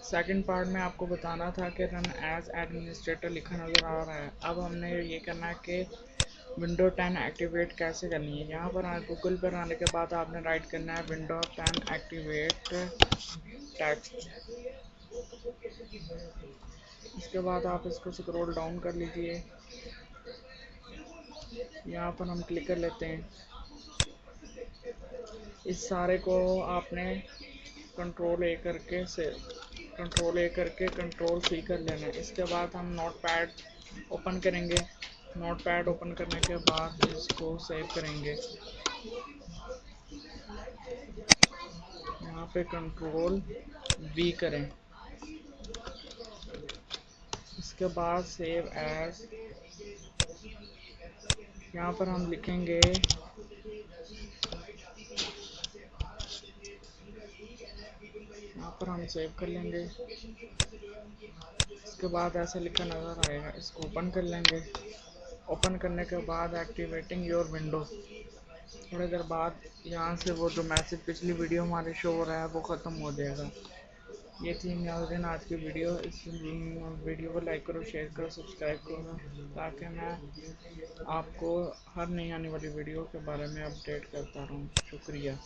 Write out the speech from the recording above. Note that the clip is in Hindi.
सेकंड पार्ट में आपको बताना था कि रन एज एडमिनिस्ट्रेटर लिखा नज़र आ रहा है। अब हमने ये करना है कि विंडो 10 एक्टिवेट कैसे करनी है। यहाँ पर गूगल पर आने के बाद आपने राइट करना है विंडो 10 एक्टिवेट टेक्स्ट। इसके बाद आप इसको स्क्रॉल डाउन कर लीजिए। यहाँ पर हम क्लिक कर लेते हैं। इस सारे को आपने कंट्रोल ए करके कंट्रोल सी कर लेना है। इसके बाद हम नोट पैड ओपन करेंगे। नोट पैड ओपन करने के बाद इसको सेव करेंगे। यहाँ पे कंट्रोल वी करें। इसके बाद सेव एज, यहाँ पर हम लिखेंगे यहाँ पर हम सेव कर लेंगे। इसके बाद ऐसा लिखा नज़र आएगा, इसको ओपन कर लेंगे। ओपन करने के बाद एक्टिवेटिंग योर विंडोज, थोड़ी देर बाद यहाँ से वो जो मैसेज पिछली वीडियो हमारे शो हो रहा है वो ख़त्म हो जाएगा। ये थी नाज़रीन आज की वीडियो। इस वीडियो को लाइक करो, शेयर करो, सब्सक्राइब करो, ताकि मैं आपको हर नई आने वाली वीडियो के बारे में अपडेट करता रहूँ। शुक्रिया।